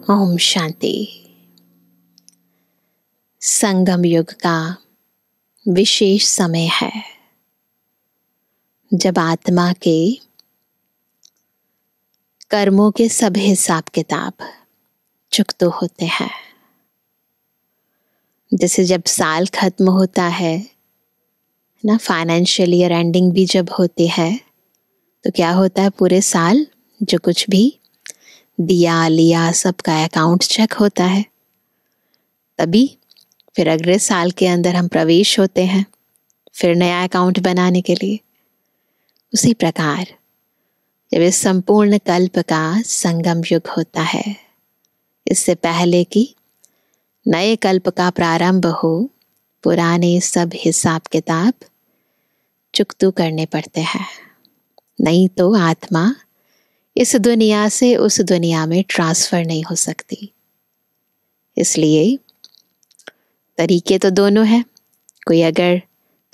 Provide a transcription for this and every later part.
ओम शांति। संगम युग का विशेष समय है जब आत्मा के कर्मों के सब हिसाब किताब चुकतो होते हैं। जैसे जब साल खत्म होता है ना, फाइनेंशियल ईयर एंडिंग भी जब होती है तो क्या होता है, पूरे साल जो कुछ भी दिया लिया सबका अकाउंट चेक होता है। तभी फिर अगले साल के अंदर हम प्रवेश होते हैं फिर नया अकाउंट बनाने के लिए। उसी प्रकार जब इस संपूर्ण कल्प का संगम युग होता है, इससे पहले कि नए कल्प का प्रारंभ हो, पुराने सब हिसाब किताब चुकतू करने पड़ते हैं। नहीं तो आत्मा इस दुनिया से उस दुनिया में ट्रांसफर नहीं हो सकती। इसलिए तरीके तो दोनों हैं। कोई अगर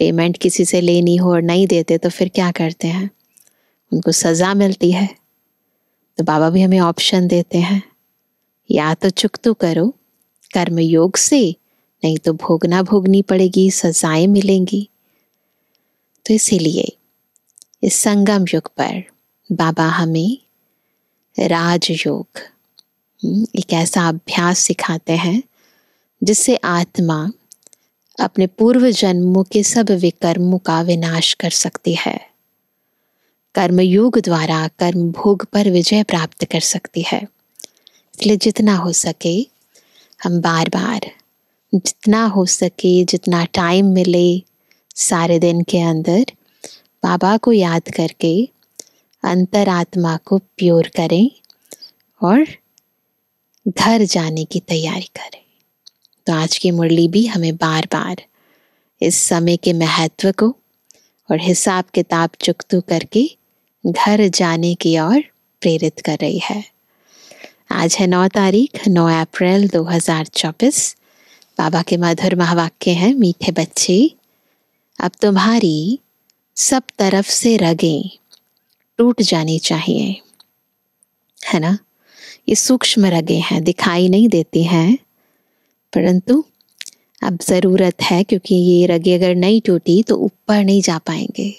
पेमेंट किसी से लेनी हो और नहीं देते तो फिर क्या करते हैं, उनको सज़ा मिलती है। तो बाबा भी हमें ऑप्शन देते हैं, या तो चुकतू करो कर्म योग से, नहीं तो भोगनी पड़ेगी, सजाएं मिलेंगी। तो इसीलिए इस संगम युग पर बाबा हमें राजयोग, एक ऐसा अभ्यास सिखाते हैं जिससे आत्मा अपने पूर्व जन्मों के सब विकर्मों का विनाश कर सकती है। कर्मयोग द्वारा कर्म भोग पर विजय प्राप्त कर सकती है। इसलिए जितना हो सके हम बार बार, जितना हो सके, जितना टाइम मिले सारे दिन के अंदर बाबा को याद करके अंतरात्मा को प्योर करें और घर जाने की तैयारी करें। तो आज की मुरली भी हमें बार बार इस समय के महत्व को और हिसाब किताब चुकतू करके घर जाने की ओर प्रेरित कर रही है। आज है 9 तारीख 9 अप्रैल 2024। बाबा के मधुर महावाक्य हैं, मीठे बच्चे अब तुम्हारी सब तरफ से रगें टूट जानी चाहिए, है ना। ये सूक्ष्म रगें हैं, दिखाई नहीं देती हैं, परंतु अब ज़रूरत है, क्योंकि ये रगें अगर नहीं टूटी तो ऊपर नहीं जा पाएंगे।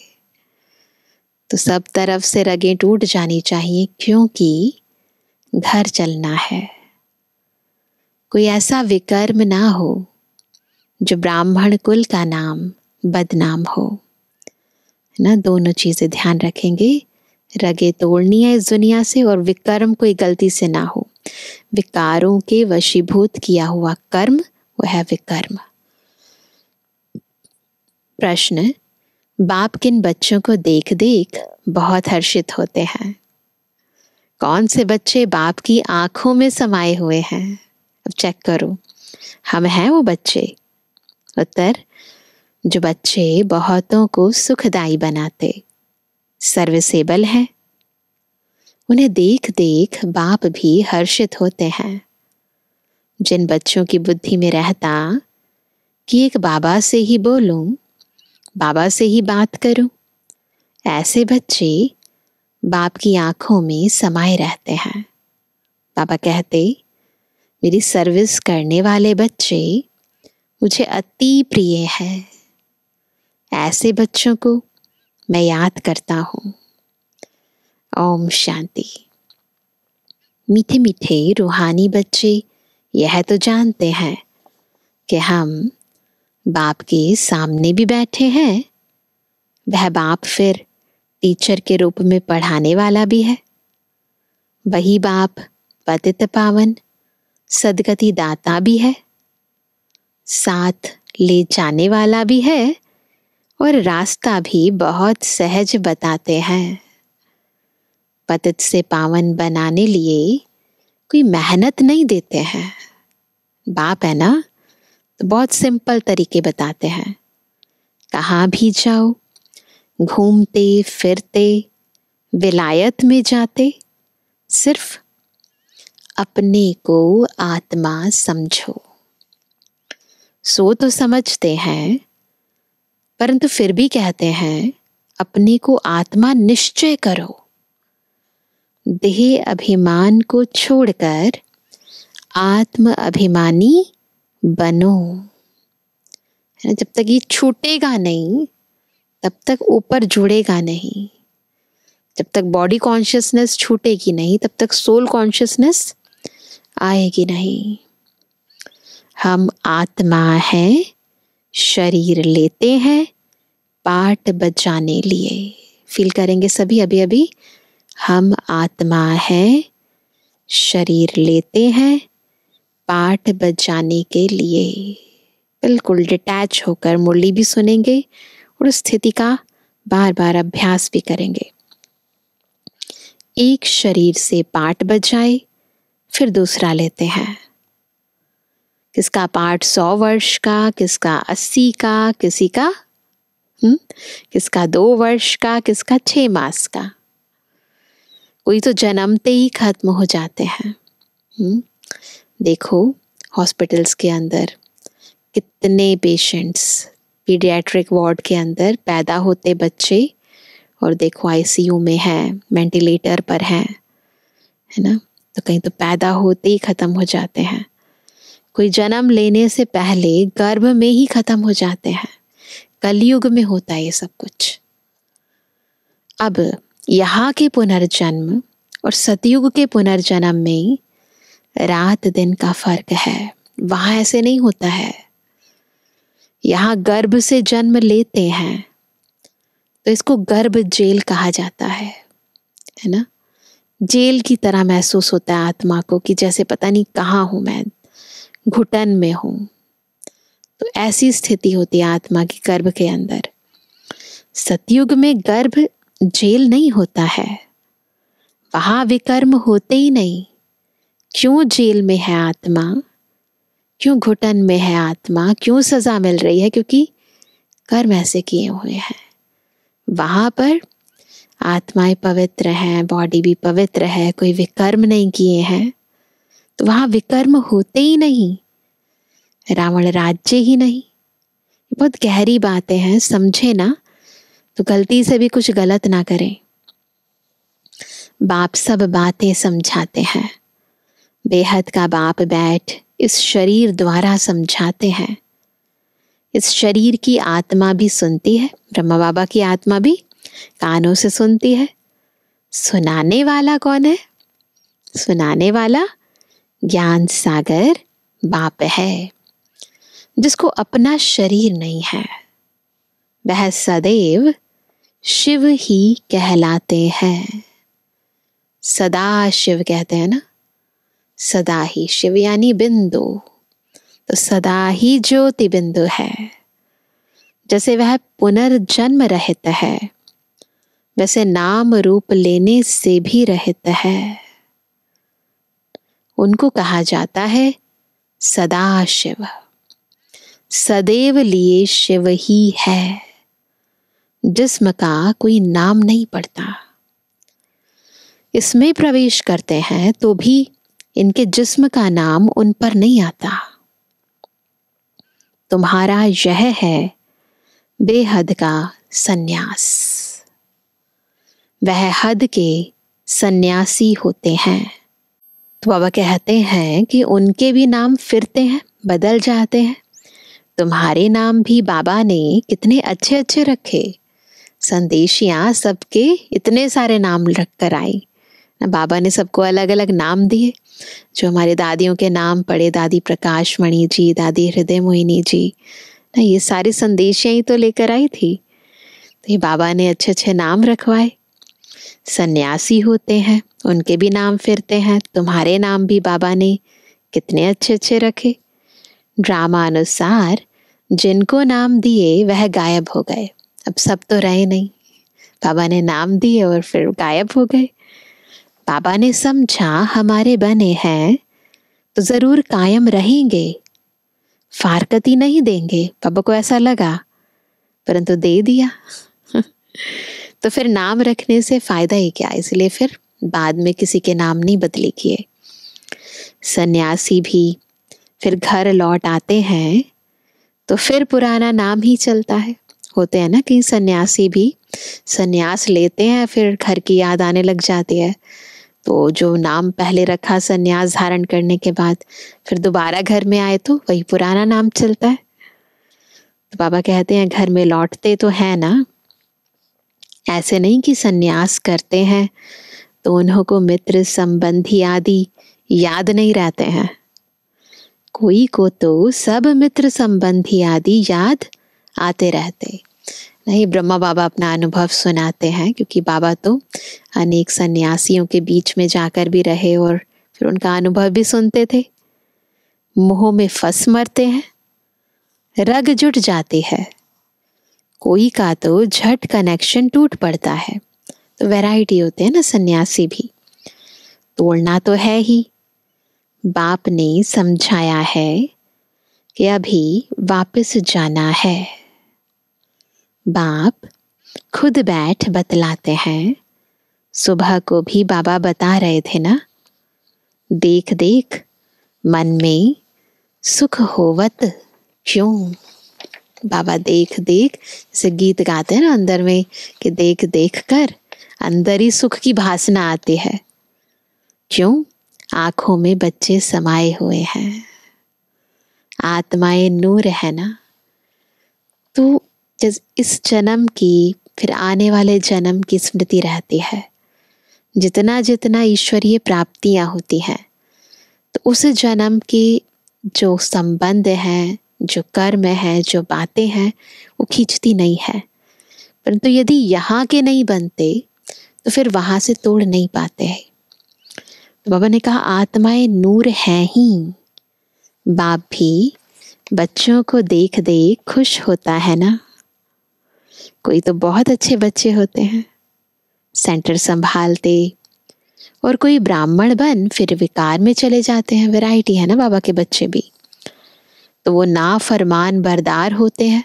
तो सब तरफ से रगें टूट जानी चाहिए, क्योंकि घर चलना है। कोई ऐसा विकर्म ना हो जो ब्राह्मण कुल का नाम बदनाम हो, है ना। दोनों चीज़ें ध्यान रखेंगे, रगें तोड़नी है इस दुनिया से, और विकर्म कोई गलती से ना हो। विकारों के वशीभूत किया हुआ कर्म वो है विकर्म। प्रश्न, बाप किन बच्चों को देख देख बहुत हर्षित होते हैं? कौन से बच्चे बाप की आंखों में समाये हुए हैं? अब चेक करो, हम हैं वो बच्चे। उत्तर, जो बच्चे बहुतों को सुखदाई बनाते, सर्विसेबल हैं, उन्हें देख देख बाप भी हर्षित होते हैं। जिन बच्चों की बुद्धि में रहता कि एक बाबा से ही बोलूं, बाबा से ही बात करूं, ऐसे बच्चे बाप की आंखों में समाये रहते हैं। बाबा कहते, मेरी सर्विस करने वाले बच्चे मुझे अति प्रिय है। ऐसे बच्चों को मैं याद करता हूँ। ओम शांति। मीठे मीठे रूहानी बच्चे यह तो जानते हैं कि हम बाप के सामने भी बैठे हैं। वह बाप फिर टीचर के रूप में पढ़ाने वाला भी है। वही बाप पतित पावन सदगति दाता भी है, साथ ले जाने वाला भी है, और रास्ता भी बहुत सहज बताते हैं। पतित से पावन बनाने लिए कोई मेहनत नहीं देते हैं। बाप है ना, तो बहुत सिंपल तरीके बताते हैं। कहाँ भी जाओ, घूमते फिरते विलायत में जाते, सिर्फ अपने को आत्मा समझो। सो तो समझते हैं, परंतु फिर भी कहते हैं अपने को आत्मा निश्चय करो, देह अभिमान को छोड़कर आत्म अभिमानी बनो। है ना, जब तक ये छूटेगा नहीं तब तक ऊपर जुड़ेगा नहीं। जब तक बॉडी कॉन्शियसनेस छूटेगी नहीं तब तक सोल कॉन्शियसनेस आएगी नहीं। हम आत्मा हैं, शरीर लेते हैं पाठ बजाने लिए। फील करेंगे सभी अभी अभी। हम आत्मा हैं, शरीर लेते हैं पाठ बजाने के लिए। बिल्कुल डिटैच होकर मुरली भी सुनेंगे और उस स्थिति का बार बार अभ्यास भी करेंगे। एक शरीर से पाठ बजाए फिर दूसरा लेते हैं। किसका पाठ 100 वर्ष का, किसका 80 का, किसका 2 वर्ष का, किसका 6 मास का। कोई तो जन्मते ही खत्म हो जाते हैं। देखो हॉस्पिटल्स के अंदर कितने पेशेंट्स, पीडियाट्रिक वार्ड के अंदर पैदा होते बच्चे, और देखो आईसीयू में हैं, वेंटिलेटर पर हैं, है ना। तो कहीं तो पैदा होते ही खत्म हो जाते हैं। कोई जन्म लेने से पहले गर्भ में ही खत्म हो जाते हैं। कलयुग में होता है ये सब कुछ। अब यहाँ के पुनर्जन्म और सतयुग के पुनर्जन्म में रात दिन का फर्क है। वहां ऐसे नहीं होता है। यहाँ गर्भ से जन्म लेते हैं तो इसको गर्भ जेल कहा जाता है ना। जेल की तरह महसूस होता है आत्मा को कि जैसे पता नहीं कहाँ हूं मैं, घुटन में हूं। तो ऐसी स्थिति होती है आत्मा की गर्भ के अंदर। सतयुग में गर्भ जेल नहीं होता है, वहां विकर्म होते ही नहीं। क्यों जेल में है आत्मा, क्यों घुटन में है आत्मा, क्यों सजा मिल रही है? क्योंकि कर्म ऐसे किए हुए हैं। वहां पर आत्माएं पवित्र हैं, बॉडी भी पवित्र है, कोई विकर्म नहीं किए हैं, तो वहां विकर्म होते ही नहीं, रावण राज्य ही नहीं। बहुत गहरी बातें हैं, समझे ना तो गलती से भी कुछ गलत ना करें। बाप सब बातें समझाते हैं। बेहद का बाप बैठ इस शरीर द्वारा समझाते हैं। इस शरीर की आत्मा भी सुनती है, ब्रह्मा बाबा की आत्मा भी कानों से सुनती है। सुनाने वाला कौन है? सुनाने वाला ज्ञान सागर बाप है, जिसको अपना शरीर नहीं है। वह सदैव शिव ही कहलाते हैं। सदा शिव कहते हैं ना, सदा ही शिव यानी बिंदु, तो सदा ही ज्योति बिंदु है। जैसे वह पुनर्जन्म रहित है, वैसे नाम रूप लेने से भी रहित है। उनको कहा जाता है सदा शिव। सदैव लिए शिव ही है। जिस्म का कोई नाम नहीं पड़ता। इसमें प्रवेश करते हैं तो भी इनके जिस्म का नाम उन पर नहीं आता। तुम्हारा यह है बेहद का सन्यास। वह हद के सन्यासी होते हैं। तो बाबा कहते हैं कि उनके भी नाम फिरते हैं, बदल जाते हैं। तुम्हारे नाम भी बाबा ने कितने अच्छे अच्छे रखे। संदेशियां सबके इतने सारे नाम रख कर आई। बाबा ने सबको अलग अलग नाम दिए। जो हमारे दादियों के नाम पड़े, दादी प्रकाश मणि जी, दादी हृदय मोहिनी जी, ना ये सारी संदेशियां ही तो लेकर आई थी। तो ये बाबा ने अच्छे अच्छे नाम रखवाए। सन्यासी होते हैं, उनके भी नाम फिरते हैं। तुम्हारे नाम भी बाबा ने कितने अच्छे अच्छे रखे। ड्रामा अनुसार जिनको नाम दिए वह गायब हो गए। अब सब तो रहे नहीं, बाबा ने नाम दिए और फिर गायब हो गए। बाबा ने समझा हमारे बने हैं तो जरूर कायम रहेंगे, फारकती नहीं देंगे। बाबा को ऐसा लगा, परंतु दे दिया। तो फिर नाम रखने से फायदा ही क्या? इसलिए फिर बाद में किसी के नाम नहीं बदली किए। सन्यासी भी फिर घर लौट आते हैं तो फिर पुराना नाम ही चलता है। होते हैं ना कई सन्यासी भी सन्यास लेते हैं, फिर घर की याद आने लग जाती है, तो जो नाम पहले रखा सन्यास धारण करने के बाद फिर दोबारा घर में आए तो वही पुराना नाम चलता है। तो बाबा कहते हैं घर में लौटते तो है ना, ऐसे नहीं कि सन्यास करते हैं तो उन्हों को मित्र संबंधी आदि याद नहीं रहते हैं। कोई को तो सब मित्र संबंधी आदि याद आते रहते। नहीं, ब्रह्मा बाबा अपना अनुभव सुनाते हैं, क्योंकि बाबा तो अनेक सन्यासियों के बीच में जाकर भी रहे और फिर उनका अनुभव भी सुनते थे। मोह में फंस मरते हैं, रग जुट जाती है, कोई का तो झट कनेक्शन टूट पड़ता है। तो वैरायटी होते हैं ना सन्यासी भी, तोड़ना तो है ही। बाप ने समझाया है कि अभी वापस जाना है। बाप खुद बैठ बतलाते हैं, सुबह को भी बाबा बता रहे थे ना, देख देख मन में सुख होवत क्यों। बाबा देख देख, जैसे गीत गाते हैं ना अंदर में कि देख देख कर अंदर ही सुख की भासना आती है। क्यों? आंखों में बच्चे समाये हुए हैं, आत्माएं नूर है ना। तो इस जन्म की फिर आने वाले जन्म की स्मृति रहती है। जितना जितना ईश्वरीय प्राप्तियां होती हैं, तो उस जन्म के जो संबंध हैं, जो कर्म है, जो बातें हैं, वो खींचती नहीं है। परंतु यदि यहाँ के नहीं बनते तो फिर वहां से तोड़ नहीं पाते हैं। तो बाबा ने कहा आत्माएं नूर हैं ही। बाप भी बच्चों को देख देख खुश होता है ना। कोई तो बहुत अच्छे बच्चे होते हैं, सेंटर संभालते, और कोई ब्राह्मण बन फिर विकार में चले जाते हैं। वैरायटी है ना बाबा के बच्चे भी। तो वो ना फरमान बरदार होते हैं।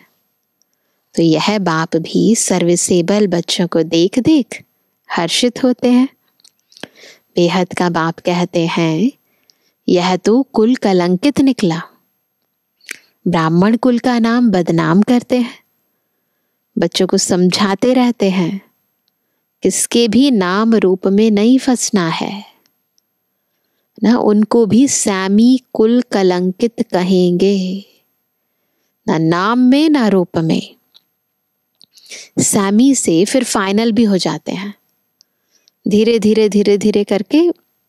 तो यह बाप भी सर्विसेबल बच्चों को देख देख हर्षित होते हैं। बेहद का बाप कहते हैं, यह तो कुल कलंकित निकला। ब्राह्मण कुल का नाम बदनाम करते हैं, बच्चों को समझाते रहते हैं किसके भी नाम रूप में नहीं फंसना है ना। उनको भी सैमी कुल कलंकित कहेंगे, ना नाम में ना रूप में। सैमी से फिर फाइनल भी हो जाते हैं, धीरे धीरे धीरे धीरे करके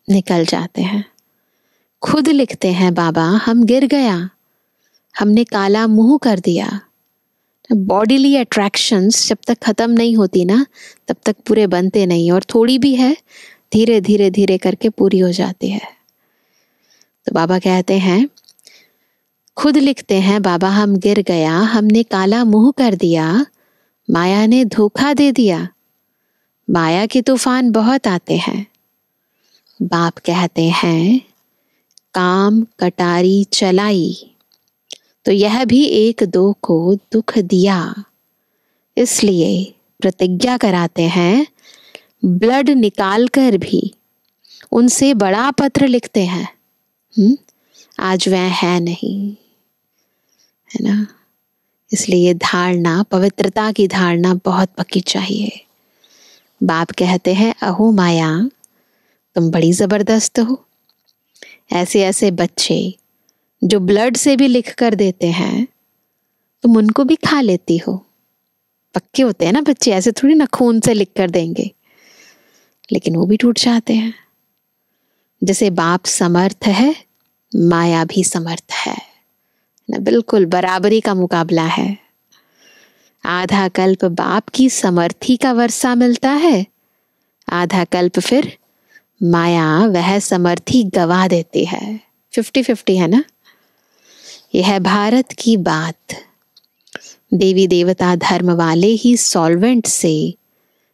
निकल जाते हैं। खुद लिखते हैं बाबा, हम गिर गया, हमने काला मुंह कर दिया। बॉडीली अट्रैक्शंस जब तक खत्म नहीं होती ना, तब तक पूरे बनते नहीं, और थोड़ी भी है धीरे धीरे धीरे करके पूरी हो जाती है। तो बाबा कहते हैं, खुद लिखते हैं बाबा, हम गिर गया, हमने काला मुंह कर दिया, माया ने धोखा दे दिया। माया के तूफान बहुत आते हैं। बाप कहते हैं, काम कटारी चलाई तो यह भी एक दो को दुख दिया। इसलिए प्रतिज्ञा कराते हैं, ब्लड निकाल कर भी उनसे बड़ा पत्र लिखते हैं। आज वह है नहीं, है ना। इसलिए धारणा, पवित्रता की धारणा बहुत पक्की चाहिए। बाप कहते हैं, अहो माया, तुम बड़ी जबरदस्त हो। ऐसे ऐसे बच्चे जो ब्लड से भी लिख कर देते हैं, तुम उनको भी खा लेती हो। पक्के होते हैं ना बच्चे, ऐसे थोड़ी ना खून से लिख कर देंगे, लेकिन वो भी टूट जाते हैं। जैसे बाप समर्थ है, माया भी समर्थ है ना। बिल्कुल बराबरी का मुकाबला है। आधा कल्प बाप की समर्थी का वर्षा मिलता है, आधा कल्प फिर माया वह समर्थी गवा देती है। 50-50 है ना। यह है भारत की बात। देवी देवता धर्म वाले ही सॉल्वेंट से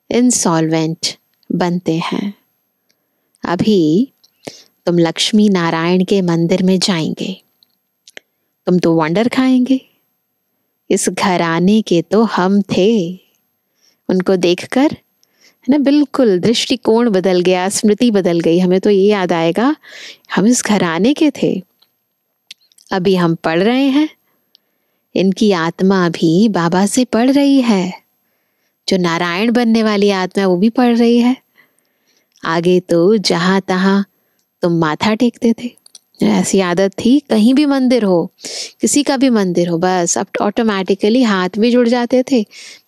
इंसॉल्वेंट बनते हैं। अभी तुम लक्ष्मी नारायण के मंदिर में जाएंगे, तुम तो वंडर खाएंगे। इस घराने के तो हम थे। उनको देखकर है ना, बिल्कुल दृष्टिकोण बदल गया, स्मृति बदल गई। हमें तो ये याद आएगा, हम इस घराने के थे। अभी हम पढ़ रहे हैं, इनकी आत्मा भी बाबा से पढ़ रही है। जो नारायण बनने वाली आत्मा है वो भी पढ़ रही है। आगे तो जहां तहां तुम माथा टेकते थे, ऐसी आदत थी, कहीं भी मंदिर हो, किसी का भी मंदिर हो, बस अब ऑटोमेटिकली हाथ भी जुड़ जाते थे,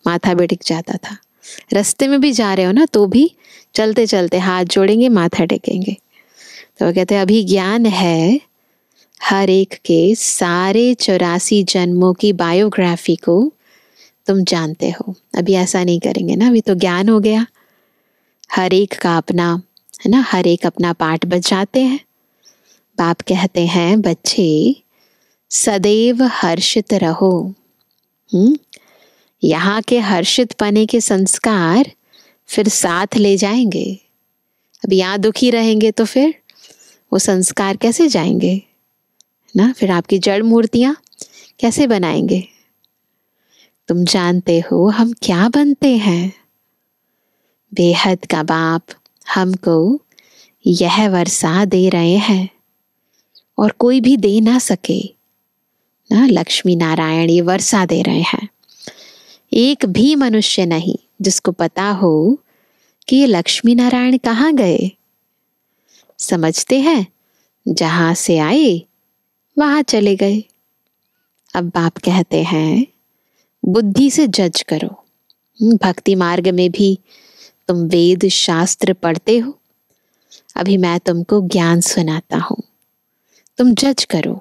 माथा भी टिक जाता था। रास्ते में भी जा रहे हो ना तो भी चलते चलते हाथ जोड़ेंगे, माथा टेकेंगे। तो वो कहते हैं अभी ज्ञान है, हर एक के सारे 84 जन्मों की बायोग्राफी को तुम जानते हो। अभी ऐसा नहीं करेंगे ना, अभी तो ज्ञान हो गया। हर एक का अपना है ना, हर एक अपना पाठ बजाते हैं। बाप कहते हैं बच्चे सदैव हर्षित रहो। यहाँ के हर्षित पने के संस्कार फिर साथ ले जाएंगे। अब यहाँ दुखी रहेंगे तो फिर वो संस्कार कैसे जाएंगे ना, फिर आपकी जड़ मूर्तियां कैसे बनाएंगे। तुम जानते हो हम क्या बनते हैं। बेहद का बाप हमको यह वर्षा दे रहे हैं और कोई भी दे ना सके ना। लक्ष्मी नारायण ये वर्षा दे रहे हैं। एक भी मनुष्य नहीं जिसको पता हो कि ये लक्ष्मी नारायण कहाँ गए। समझते हैं जहां से आए वहां चले गए। अब बाप कहते हैं बुद्धि से जज करो। भक्ति मार्ग में भी तुम वेद शास्त्र पढ़ते हो, अभी मैं तुमको ज्ञान सुनाता हूं, तुम जज करो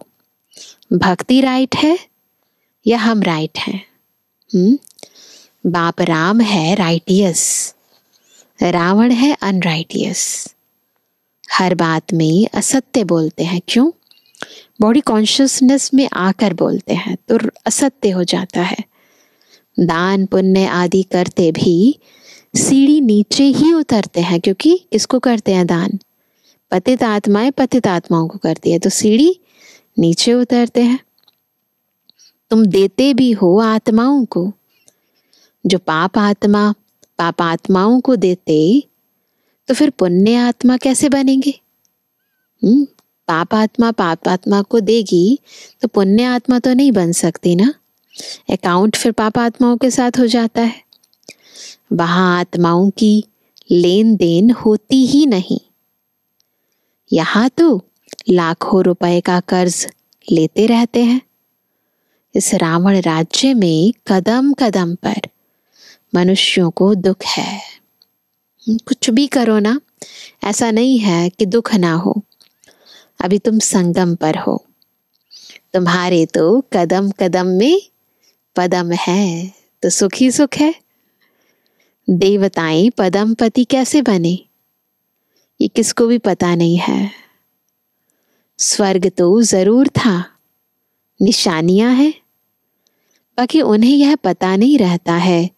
भक्ति राइट है या हम राइट हैं। बाप राम है राइटियस, रावण है अनराइटियस। हर बात में असत्य बोलते हैं। क्यों? बॉडी कॉन्शियसनेस में आकर बोलते हैं तो असत्य हो जाता है। दान पुण्य आदि करते भी सीढ़ी नीचे ही उतरते हैं, क्योंकि किसको करते हैं दान? पतित आत्माएं पतित आत्माओं को करती है, तो सीढ़ी नीचे उतरते हैं। तुम देते भी हो आत्माओं को। जो पाप आत्माओं को देते तो फिर पुण्य आत्मा कैसे बनेंगे? पाप आत्मा को देगी तो पुण्य आत्मा तो नहीं बन सकती ना। अकाउंट फिर पाप आत्माओं के साथ हो जाता है। वहां आत्माओं की लेन देन होती ही नहीं। यहां तो लाखों रुपए का कर्ज लेते रहते हैं। इस रावण राज्य में कदम कदम पर मनुष्यों को दुख है। कुछ भी करो ना, ऐसा नहीं है कि दुख ना हो। अभी तुम संगम पर हो, तुम्हारे तो कदम कदम में पदम है, तो सुख ही सुख है। देवताएं पदमपति कैसे बने ये किसको भी पता नहीं है। स्वर्ग तो जरूर था, निशानियां हैं, बाकी उन्हें यह पता नहीं रहता है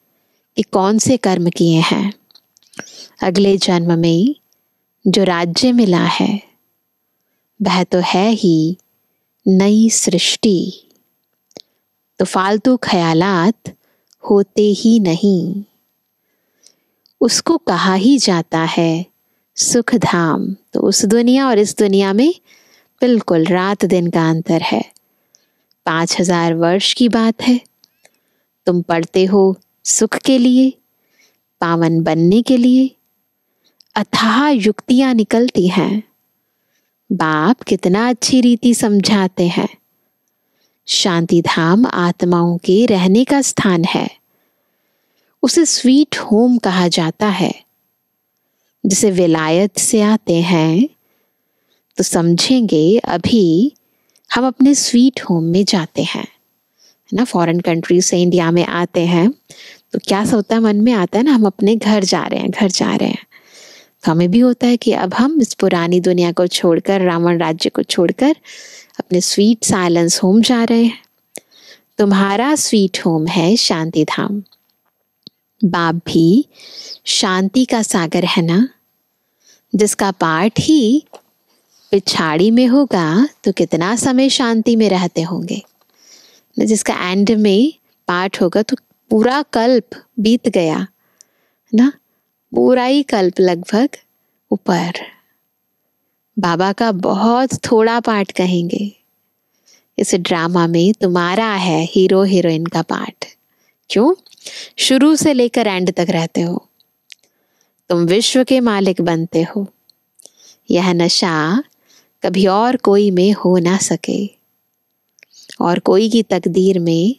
कि कौन से कर्म किए हैं। अगले जन्म में जो राज्य मिला है वह तो है ही नई सृष्टि, तो फालतू ख्यालात होते ही नहीं। उसको कहा ही जाता है सुख धाम। तो उस दुनिया और इस दुनिया में बिल्कुल रात दिन का अंतर है। 5000 वर्ष की बात है। तुम पढ़ते हो सुख के लिए, पावन बनने के लिए, अथाह युक्तियां निकलती हैं। बाप कितना अच्छी रीति समझाते हैं। शांति धाम आत्माओं के रहने का स्थान है। उसे स्वीट होम कहा जाता है। जिसे विलायत से आते हैं तो समझेंगे अभी हम अपने स्वीट होम में जाते हैं ना। फॉरेन कंट्री से इंडिया में आते हैं तो क्या होता है, मन में आता है ना, हम अपने घर जा रहे हैं, घर जा रहे हैं। तो हमें भी होता है कि अब हम इस पुरानी दुनिया को छोड़कर, रावण राज्य को छोड़कर अपने स्वीट साइलेंस होम जा रहे हैं। तुम्हारा स्वीट होम है शांति धाम। बाप भी शांति का सागर है ना। जिसका पाठ ही पिछाड़ी में होगा तो कितना समय शांति में रहते होंगे। जिसका एंड में पाठ होगा तो पूरा कल्प बीत गया ना, पूरा ही कल्प लगभग ऊपर। बाबा का बहुत थोड़ा पाठ कहेंगे इस ड्रामा में तुम्हारा है हीरो हीरोइन का पार्ट। क्यों? शुरू से लेकर एंड तक रहते हो। तुम विश्व के मालिक बनते हो। यह नशा कभी और कोई में हो ना सके, और कोई की तकदीर में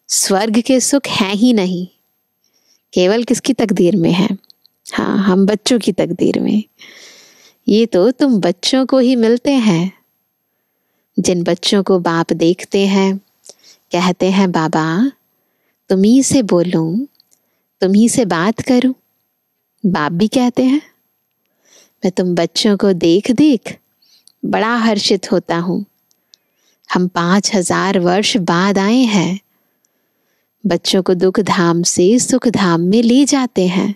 स्वर्ग के सुख हैं ही नहीं। केवल किसकी तकदीर में है? हाँ, हम बच्चों की तकदीर में। ये तो तुम बच्चों को ही मिलते हैं। जिन बच्चों को बाप देखते हैं, कहते हैं बाबा तुम्ही से बोलूं, तुम्ही से बात करूं। बाप भी कहते हैं मैं तुम बच्चों को देख देख बड़ा हर्षित होता हूं। हम 5000 वर्ष बाद आए हैं। बच्चों को दुख धाम से सुख धाम में ले जाते हैं,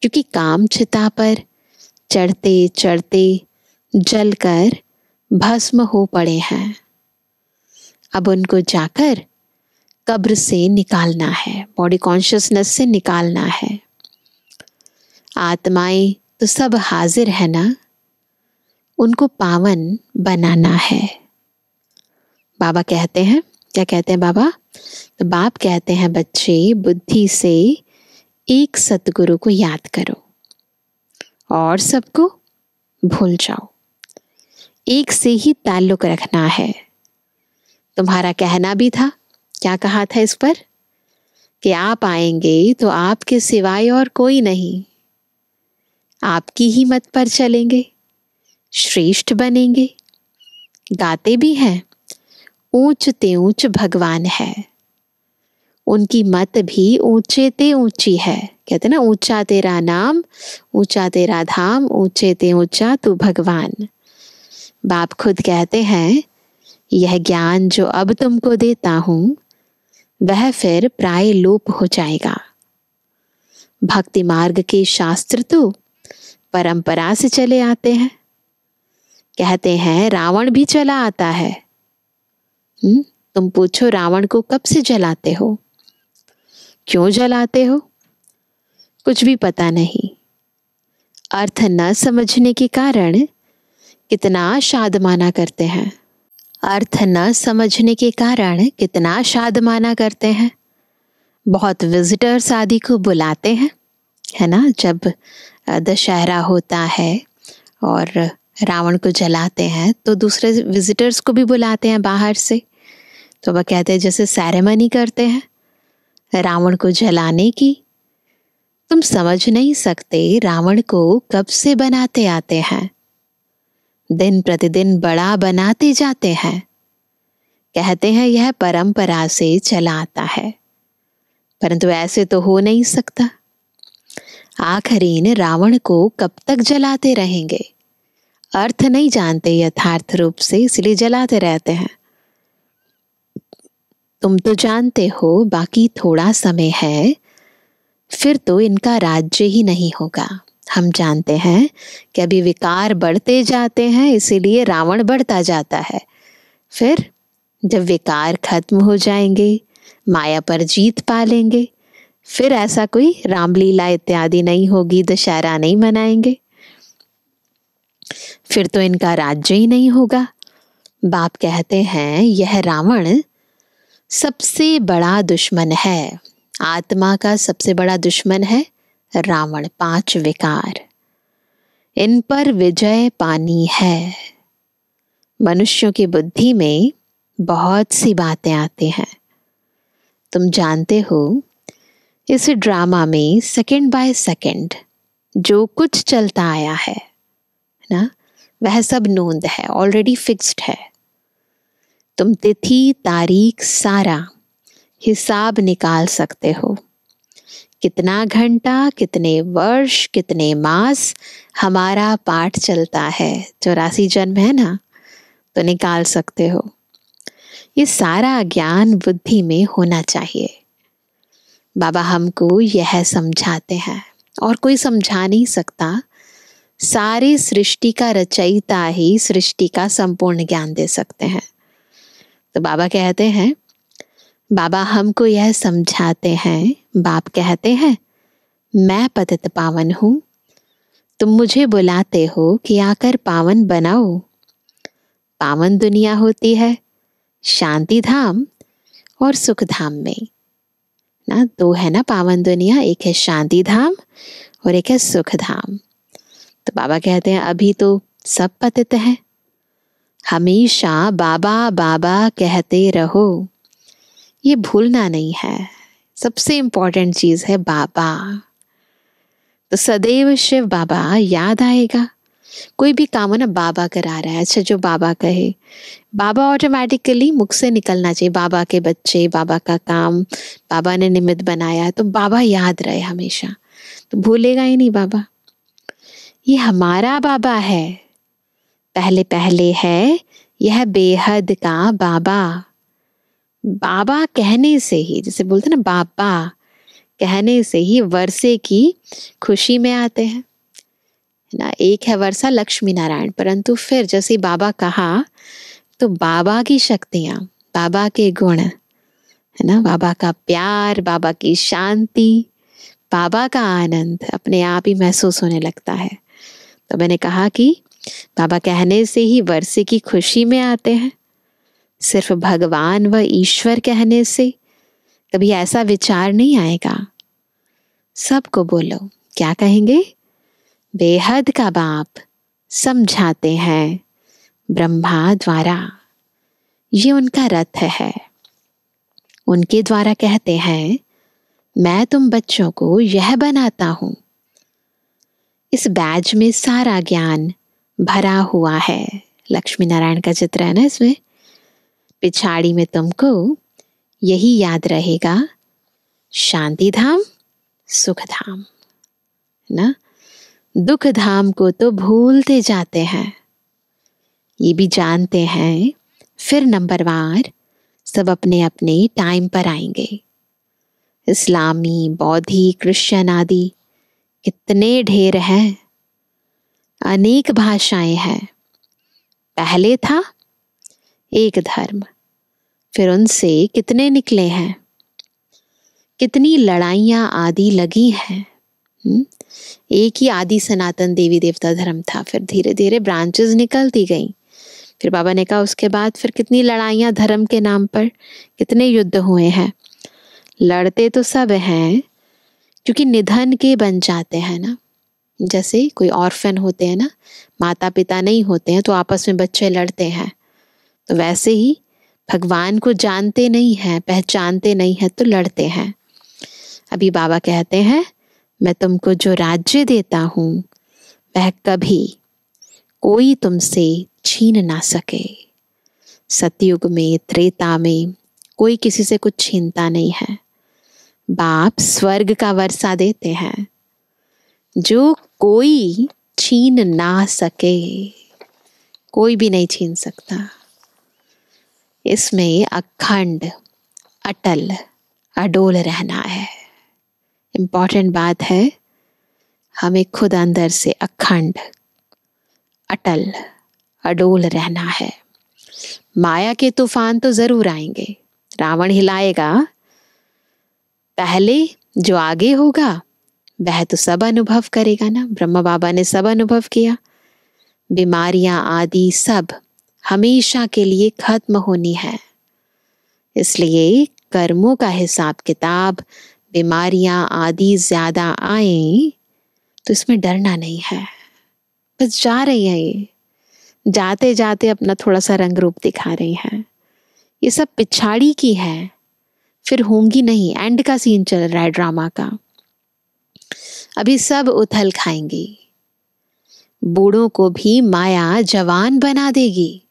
क्योंकि काम चिता पर चढ़ते चढ़ते जलकर भस्म हो पड़े हैं। अब उनको जाकर कब्र से निकालना है, बॉडी कॉन्शियसनेस से निकालना है। आत्माएं तो सब हाजिर है ना, उनको पावन बनाना है। बाबा कहते हैं, क्या कहते हैं बाबा? तो बाप कहते हैं बच्चे बुद्धि से एक सतगुरु को याद करो और सबको भूल जाओ। एक से ही ताल्लुक रखना है। तुम्हारा कहना भी था, क्या कहा था इस पर? कि आप आएंगे तो आपके सिवाय और कोई नहीं। आपकी ही मत पर चलेंगे, श्रेष्ठ बनेंगे। गाते भी हैं ऊंच ते ऊंच भगवान है। उनकी मत भी ऊंचे ते ऊंची है। कहते ना, ऊंचा तेरा नाम, ऊंचा तेरा धाम, ऊंचे ते ऊंचा तू भगवान। बाप खुद कहते हैं यह ज्ञान जो अब तुमको देता हूं वह फिर प्राय लोप हो जाएगा। भक्ति मार्ग के शास्त्र तो परंपरा से चले आते हैं। कहते हैं रावण भी चला आता है। तुम पूछो रावण को कब से जलाते हो, क्यों जलाते हो? कुछ भी पता नहीं। अर्थ न समझने के कारण कितना शादमाना करते हैं। अर्थ न समझने के कारण कितना शादमाना करते हैं। बहुत विजिटर्स आदि को बुलाते हैं, है ना। जब दशहरा होता है और रावण को जलाते हैं तो दूसरे विजिटर्स को भी बुलाते हैं बाहर से। तो वह कहते हैं जैसे सेरेमनी करते हैं रावण को जलाने की। तुम समझ नहीं सकते रावण को कब से बनाते आते हैं। दिन प्रतिदिन बड़ा बनाते जाते हैं। कहते हैं यह परंपरा से चला आता है, परंतु ऐसे तो हो नहीं सकता। आखिरीन रावण को कब तक जलाते रहेंगे? अर्थ नहीं जानते यथार्थ रूप से, इसलिए जलाते रहते हैं। तुम तो जानते हो बाकी थोड़ा समय है, फिर तो इनका राज्य ही नहीं होगा। हम जानते हैं कि अभी विकार बढ़ते जाते हैं, इसीलिए रावण बढ़ता जाता है। फिर जब विकार खत्म हो जाएंगे, माया पर जीत पा लेंगे, फिर ऐसा कोई रामलीला इत्यादि नहीं होगी, दशहरा नहीं मनाएंगे, फिर तो इनका राज्य ही नहीं होगा। बाप कहते हैं यह रावण सबसे बड़ा दुश्मन है। आत्मा का सबसे बड़ा दुश्मन है रावण। 5 विकार, इन पर विजय पानी है। मनुष्यों की बुद्धि में बहुत सी बातें आती हैं। तुम जानते हो इस ड्रामा में सेकंड बाय सेकंड जो कुछ चलता आया है ना, वह सब नोंद है, ऑलरेडी फिक्स्ड है। तुम तिथि तारीख सारा हिसाब निकाल सकते हो। कितना घंटा, कितने वर्ष, कितने मास हमारा पाठ चलता है। 84 जन्म है ना, तो निकाल सकते हो। ये सारा ज्ञान बुद्धि में होना चाहिए। बाबा हमको यह समझाते हैं, और कोई समझा नहीं सकता। सारी सृष्टि का रचयिता ही सृष्टि का संपूर्ण ज्ञान दे सकते हैं। तो बाबा कहते हैं, बाबा हमको यह समझाते हैं। बाप कहते हैं मैं पतित पावन हूं, तुम मुझे बुलाते हो कि आकर पावन बनाओ। पावन दुनिया होती है शांति धाम और सुख धाम में ना, दो है ना पावन दुनिया, एक है शांति धाम और एक है सुख धाम। तो बाबा कहते हैं अभी तो सब पतित है, हमेशा बाबा बाबा कहते रहो, ये भूलना नहीं है। सबसे इम्पोर्टेंट चीज है बाबा। तो सदैव शिव बाबा याद आएगा। कोई भी काम हो ना, बाबा करा रहा है, अच्छा जो बाबा कहे, बाबा ऑटोमेटिकली मुख से निकलना चाहिए। बाबा के बच्चे, बाबा का काम, बाबा ने निमित्त बनाया, तो बाबा याद रहे हमेशा, तो भूलेगा ही नहीं बाबा। ये हमारा बाबा है, पहले पहले है, यह बेहद का बाबा। बाबा कहने से ही, जैसे बोलते ना बाबा कहने से ही वर्षे की खुशी में आते हैं ना। एक है वर्षा लक्ष्मी नारायण, परंतु फिर जैसे बाबा कहा तो बाबा की शक्तियां, बाबा के गुण है ना, बाबा का प्यार, बाबा की शांति, बाबा का आनंद अपने आप ही महसूस होने लगता है। तो मैंने कहा कि बाबा कहने से ही वर्षे की खुशी में आते हैं। सिर्फ भगवान व ईश्वर कहने से कभी ऐसा विचार नहीं आएगा। सबको बोलो, क्या कहेंगे? बेहद का बाप समझाते हैं ब्रह्मा द्वारा, ये उनका रथ है। उनके द्वारा कहते हैं मैं तुम बच्चों को यह बनाता हूं। इस बैज में सारा ज्ञान भरा हुआ है। लक्ष्मी नारायण का चित्र है ना इसमें। पिछाड़ी में तुमको यही याद रहेगा, शांति धाम सुख धाम ना। दुख धाम को तो भूलते जाते हैं, ये भी जानते हैं फिर नंबरवार सब अपने अपने टाइम पर आएंगे। इस्लामी, बौद्धि, क्रिश्चियन आदि कितने ढेर हैं, अनेक भाषाएं हैं। पहले था एक धर्म, फिर उनसे कितने निकले हैं, कितनी लड़ाइयां आदि लगी हैं। एक ही आदि सनातन देवी देवता धर्म था, फिर धीरे धीरे ब्रांचेस निकलती गईं। फिर बाबा ने कहा उसके बाद फिर कितनी लड़ाइयां धर्म के नाम पर, कितने युद्ध हुए हैं। लड़ते तो सब हैं क्योंकि निधन के बन जाते हैं ना। जैसे कोई ऑर्फन होते हैं ना, माता पिता नहीं होते हैं तो आपस में बच्चे लड़ते हैं, तो वैसे ही भगवान को जानते नहीं हैं, पहचानते नहीं हैं तो लड़ते हैं। अभी बाबा कहते हैं मैं तुमको जो राज्य देता हूं वह कभी कोई तुमसे छीन ना सके। सतयुग में, त्रेता में कोई किसी से कुछ छीनता नहीं है। बाप स्वर्ग का वर्षा देते हैं जो कोई छीन ना सके, कोई भी नहीं छीन सकता। इसमें अखंड, अटल, अडोल रहना है। इम्पॉर्टेंट बात है, हमें खुद अंदर से अखंड, अटल, अडोल रहना है। माया के तूफान तो जरूर आएंगे, रावण हिलाएगा, पहले जो आगे होगा वह तो सब अनुभव करेगा ना। ब्रह्मा बाबा ने सब अनुभव किया। बीमारियां आदि सब हमेशा के लिए खत्म होनी है। इसलिए कर्मों का हिसाब किताब, बीमारियां आदि ज्यादा आए तो इसमें डरना नहीं है। बस जा रही है, ये जाते जाते अपना थोड़ा सा रंग रूप दिखा रही है। ये सब पिछाड़ी की है, फिर होंगी नहीं। एंड का सीन चल रहा है ड्रामा का। अभी सब उथल खाएंगी। बूढ़ों को भी माया जवान बना देगी,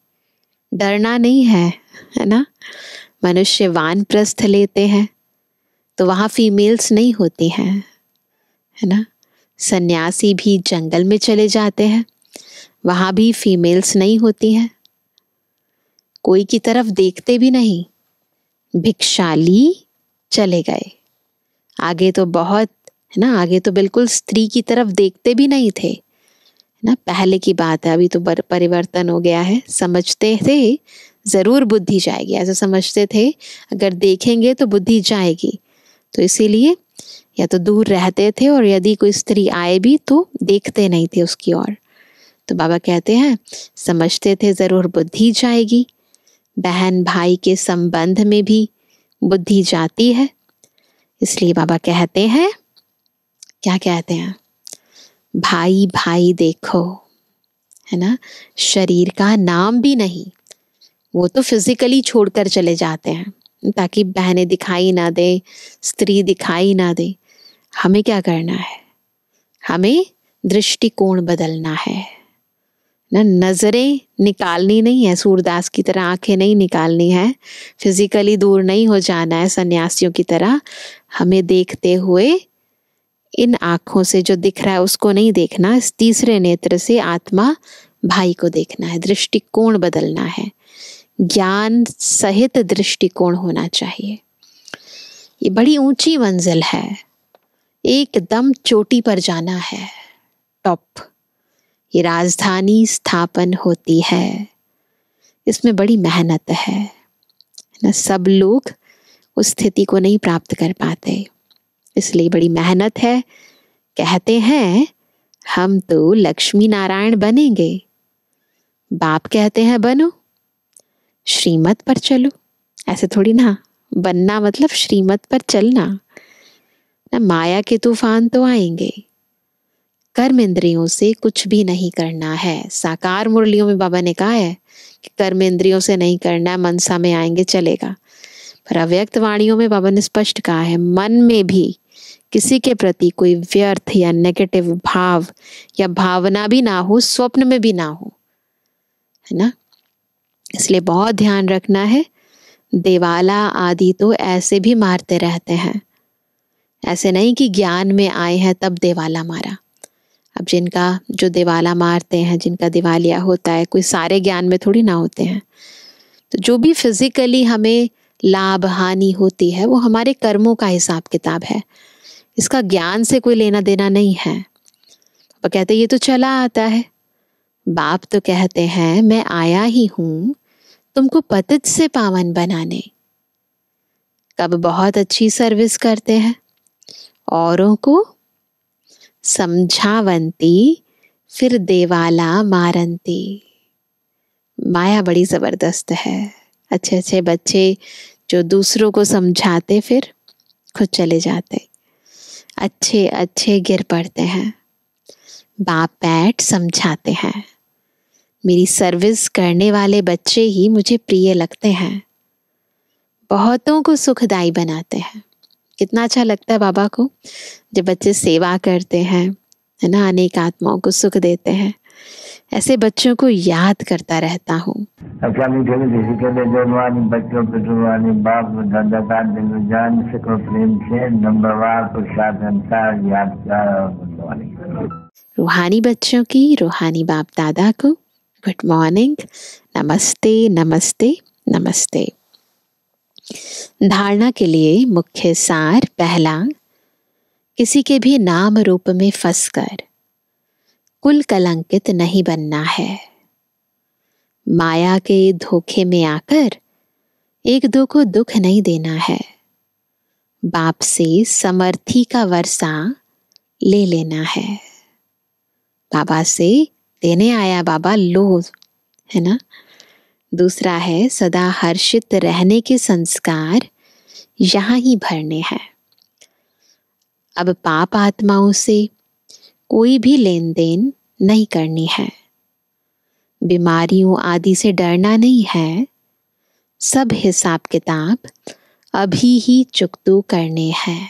डरना नहीं है ना। मनुष्य वानप्रस्थ लेते हैं तो वहां फीमेल्स नहीं होती हैं, है ना। सन्यासी भी जंगल में चले जाते हैं, वहां भी फीमेल्स नहीं होती हैं। कोई की तरफ देखते भी नहीं, भिक्षाली चले गए। आगे तो बहुत है ना, आगे तो बिल्कुल स्त्री की तरफ देखते भी नहीं थे ना। पहले की बात है, अभी तो परिवर्तन हो गया है। समझते थे जरूर बुद्धि जाएगी, ऐसा समझते थे अगर देखेंगे तो बुद्धि जाएगी, तो इसीलिए या तो दूर रहते थे और यदि कोई स्त्री आए भी तो देखते नहीं थे उसकी ओर। तो बाबा कहते हैं समझते थे जरूर बुद्धि जाएगी, बहन भाई के संबंध में भी बुद्धि जाती है। इसलिए बाबा कहते हैं, क्या कहते हैं, भाई भाई देखो, है ना। शरीर का नाम भी नहीं, वो तो फिजिकली छोड़कर चले जाते हैं ताकि बहनें दिखाई ना दे, स्त्री दिखाई ना दे। हमें क्या करना है, हमें दृष्टिकोण बदलना है ना। नजरें निकालनी नहीं है, सूरदास की तरह आंखें नहीं निकालनी है, फिजिकली दूर नहीं हो जाना है सन्यासियों की तरह। हमें देखते हुए इन आंखों से जो दिख रहा है उसको नहीं देखना, इस तीसरे नेत्र से आत्मा भाई को देखना है। दृष्टिकोण बदलना है, ज्ञान सहित दृष्टिकोण होना चाहिए। ये बड़ी ऊंची मंजिल है, एकदम चोटी पर जाना है, टॉप। ये राजधानी स्थापन होती है, इसमें बड़ी मेहनत है ना। सब लोग उस स्थिति को नहीं प्राप्त कर पाते, इसलिए बड़ी मेहनत है। कहते हैं हम तो लक्ष्मी नारायण बनेंगे, बाप कहते हैं बनो, श्रीमत पर चलो। ऐसे थोड़ी ना, बनना मतलब श्रीमत पर चलना ना। माया के तूफान तो आएंगे, कर्म इंद्रियों से कुछ भी नहीं करना है। साकार मुरलियों में बाबा ने कहा है कि कर्म इंद्रियों से नहीं करना है, मनसा में आएंगे चलेगा। पर अव्यक्त वाणियों में बाबा ने स्पष्ट कहा है, मन में भी किसी के प्रति कोई व्यर्थ या नेगेटिव भाव या भावना भी ना हो, स्वप्न में भी ना हो, है ना। इसलिए बहुत ध्यान रखना है। देवाला आदि तो ऐसे भी मारते रहते हैं, ऐसे नहीं कि ज्ञान में आए हैं तब देवाला मारा। अब जिनका जो दिवाला मारते हैं, जिनका दिवालिया होता है, कोई सारे ज्ञान में थोड़ी ना होते हैं। तो जो भी फिजिकली हमें लाभ हानि होती है वो हमारे कर्मों का हिसाब किताब है, इसका ज्ञान से कोई लेना देना नहीं है। वो कहते ये तो चला आता है। बाप तो कहते हैं मैं आया ही हूं तुमको पतित से पावन बनाने। कब बहुत अच्छी सर्विस करते हैं, औरों को समझावंती फिर देवाला मारंती। माया बड़ी जबरदस्त है। अच्छे अच्छे बच्चे जो दूसरों को समझाते फिर खुद चले जाते, अच्छे अच्छे गिर पड़ते हैं। बाप बैठ समझाते हैं। मेरी सर्विस करने वाले बच्चे ही मुझे प्रिय लगते हैं, बहुतों को सुखदाई बनाते हैं। कितना अच्छा लगता है बाबा को जब बच्चे सेवा करते हैं, है ना, अनेक आत्माओं को सुख देते हैं। ऐसे बच्चों को याद करता रहता हूँ। अच्छा मीठे मीठे के जवानी बच्चों पे जवानी बाप दादा का दिल जान से को प्रेम से नंबरवार प्रसाद अंसार याद। रूहानी बच्चों की रूहानी बाप दादा को गुड मॉर्निंग, नमस्ते नमस्ते नमस्ते। धारणा के लिए मुख्य सार पहला, किसी के भी नाम रूप में फंसकर कुल कलंकित नहीं बनना है। माया के धोखे में आकर एक दो को दुख नहीं देना है। बाप से समर्थी का वर्षा ले लेना है। बाबा से देने आया बाबा लो, है ना। दूसरा है सदा हर्षित रहने के संस्कार यहाँ ही भरने हैं। अब पाप आत्माओं से कोई भी लेन देन नहीं करनी है। बीमारियों आदि से डरना नहीं है। सब हिसाब किताब अभी ही चुकतू करने हैं।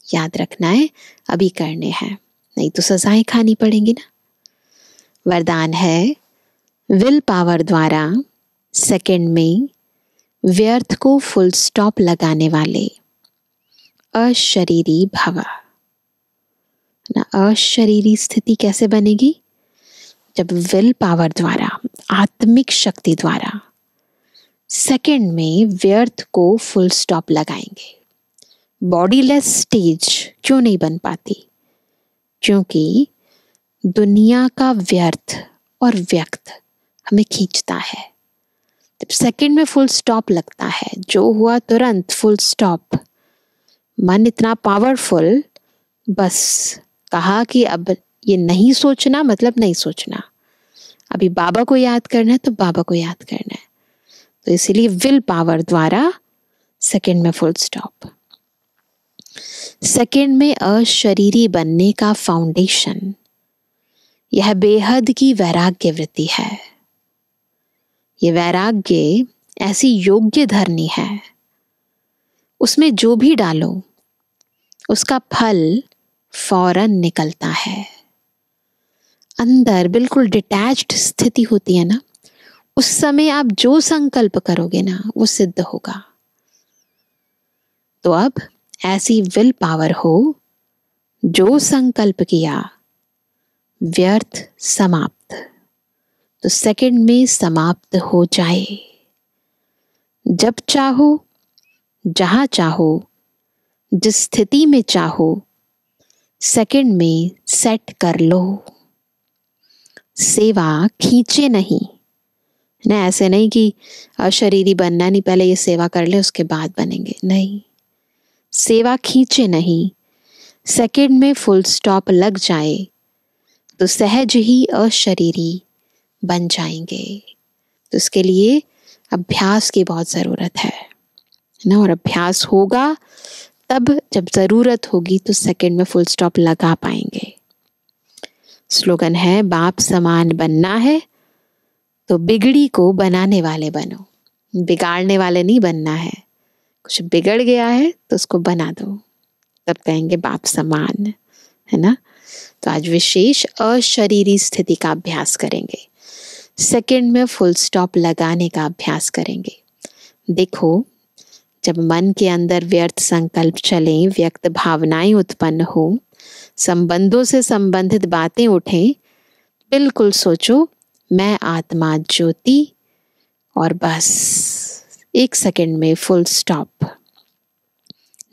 याद रखना है, अभी करने हैं, नहीं तो सजाएं खानी पड़ेंगी ना। वरदान है, विल पावर द्वारा सेकंड में व्यर्थ को फुल स्टॉप लगाने वाले अशरीरी भव। ना अशरीरी स्थिति कैसे बनेगी? जब विल पावर द्वारा, आत्मिक शक्ति द्वारा सेकंड में व्यर्थ को फुल स्टॉप लगाएंगे। बॉडीलेस स्टेज क्यों नहीं बन पाती? क्योंकि दुनिया का व्यर्थ और व्यक्त हमें खींचता है। जब सेकंड में फुल स्टॉप लगता है, जो हुआ तुरंत फुल स्टॉप। मन इतना पावरफुल, बस कहा कि अब ये नहीं सोचना मतलब नहीं सोचना। अभी बाबा को याद करना है तो बाबा को याद करना है। तो इसीलिए विल पावर द्वारा सेकंड में फुल स्टॉप। सेकंड में अशरीरी बनने का फाउंडेशन, यह बेहद की वैराग्य वृत्ति है। यह वैराग्य ऐसी योग्य धरनी है, उसमें जो भी डालो उसका फल फौरन निकलता है। अंदर बिल्कुल डिटैच्ड स्थिति होती है ना, उस समय आप जो संकल्प करोगे ना वो सिद्ध होगा। तो अब ऐसी विल पावर हो, जो संकल्प किया व्यर्थ समाप्त, तो सेकंड में समाप्त हो जाए। जब चाहो, जहां चाहो, जिस स्थिति में चाहो, सेकंड में सेट कर लो। सेवा खींचे नहीं ना, ऐसे नहीं कि अशरीरी बनना नहीं, पहले ये सेवा कर ले उसके बाद बनेंगे, नहीं। सेवा खींचे नहीं, सेकंड में फुल स्टॉप लग जाए तो सहज ही अशरीरी बन जाएंगे। तो इसके लिए अभ्यास की बहुत ज़रूरत है ना, और अभ्यास होगा तब जब ज़रूरत होगी तो सेकंड में फुल स्टॉप लगा पाएंगे। स्लोगन है, बाप समान बनना है तो बिगड़ी को बनाने वाले बनो, बिगाड़ने वाले नहीं बनना है। कुछ बिगड़ गया है तो उसको बना दो, तब कहेंगे बाप समान, है ना। तो आज विशेष अशरीरी स्थिति का अभ्यास करेंगे, सेकंड में फुल स्टॉप लगाने का अभ्यास करेंगे। देखो, जब मन के अंदर व्यर्थ संकल्प चलें, व्यक्त भावनाएं उत्पन्न हो, संबंधों से संबंधित बातें उठें, बिल्कुल सोचो मैं आत्मा ज्योति, और बस एक सेकंड में फुल स्टॉप।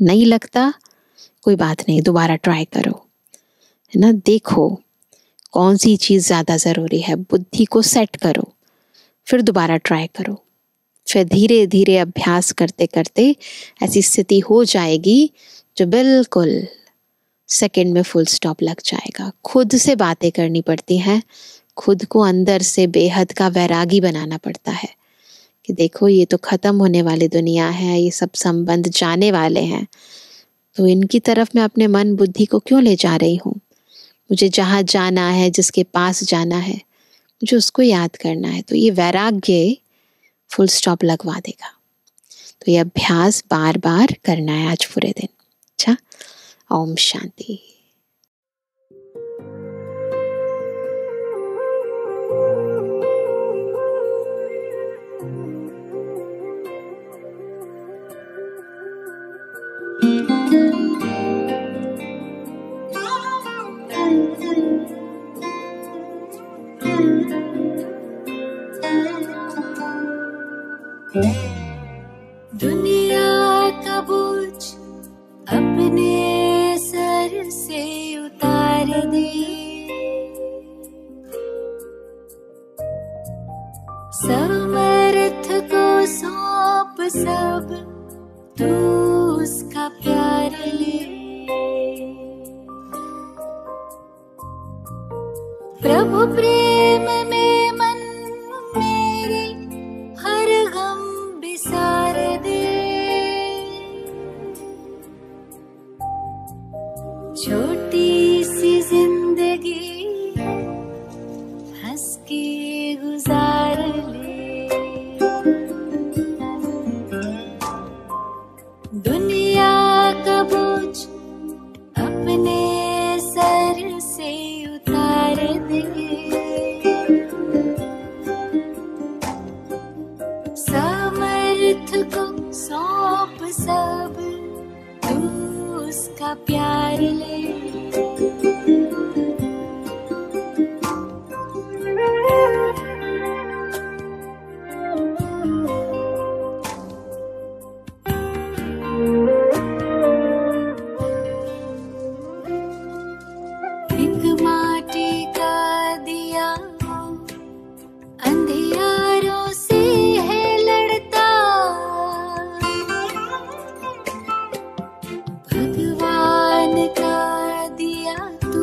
नहीं लगता कोई बात नहीं, दोबारा ट्राई करो, है ना। देखो कौन सी चीज़ ज़्यादा ज़रूरी है, बुद्धि को सेट करो, फिर दोबारा ट्राई करो। फिर धीरे धीरे अभ्यास करते करते ऐसी स्थिति हो जाएगी जो बिल्कुल सेकंड में फुल स्टॉप लग जाएगा। खुद से बातें करनी पड़ती हैं, खुद को अंदर से बेहद का वैरागी बनाना पड़ता है कि देखो ये तो ख़त्म होने वाली दुनिया है, ये सब संबंध जाने वाले हैं, तो इनकी तरफ मैं अपने मन बुद्धि को क्यों ले जा रही हूँ। मुझे जहाँ जाना है, जिसके पास जाना है, मुझे उसको याद करना है। तो ये वैराग्य फुल स्टॉप लगवा देगा। तो ये अभ्यास बार बार करना है आज पूरे दिन। अच्छा, ओम शांति। दुनिया का बोझ अपने सर से उतार दे, समर्थ को सौंप सब, तू उसका प्यार ले। प्रभु प्रेम में मन मेरे हर गम बिसार दे, छोटी सी जिंदगी हंस के गुजार ले। दुनिया का बोझ अपने सर से उतार दे, समर्थ को सौंप सब, तू उसका प्यार ले। एक माटी का दिया अंधियारों से है लड़ता, भगवान का दिया तू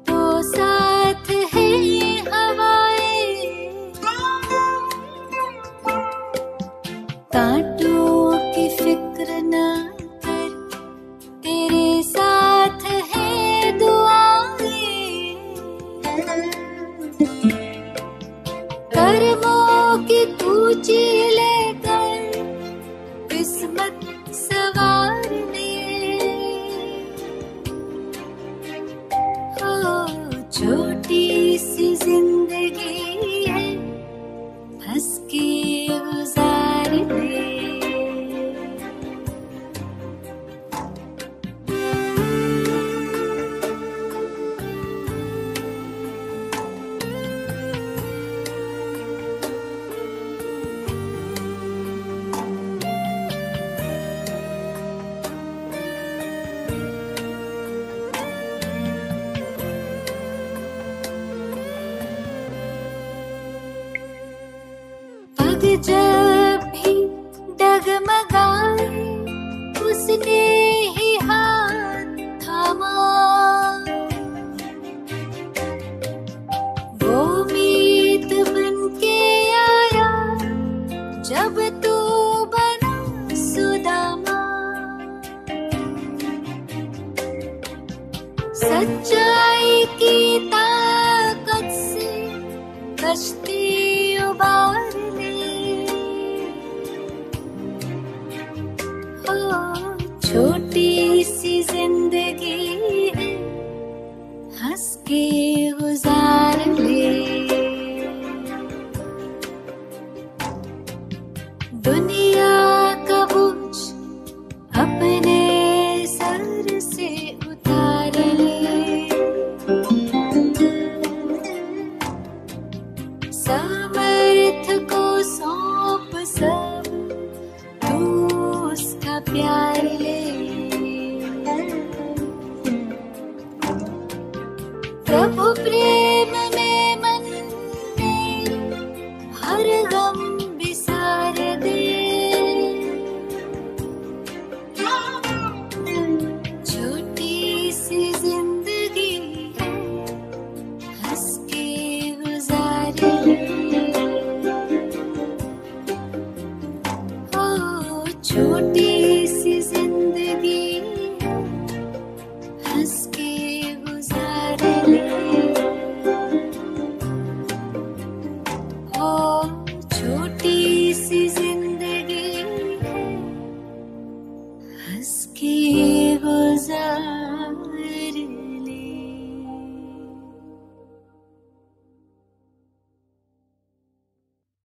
तो साथ है हवाएं, कांटों की फिक्र न कर, तेरे साथ है दुआएं, कर्मों की तू चीले कर, किस्मत सवार ले, हो छोटी सी जिंदगी है, हंस के गुजार ले। पग जब भी डगमगाए, उसने ही हाथ थामा, वो मीत बन के आया जब तू बना सुदामा, सच्चाई की ताकत से कश्ती उबार ले, हो छोटी सी जिंदगी है, हंस के गुजार ले। दुनिया का बोझ अपने सर से उतार ले, समर्थ को सौंप सब, तू उसका प्यार ले, प्रभु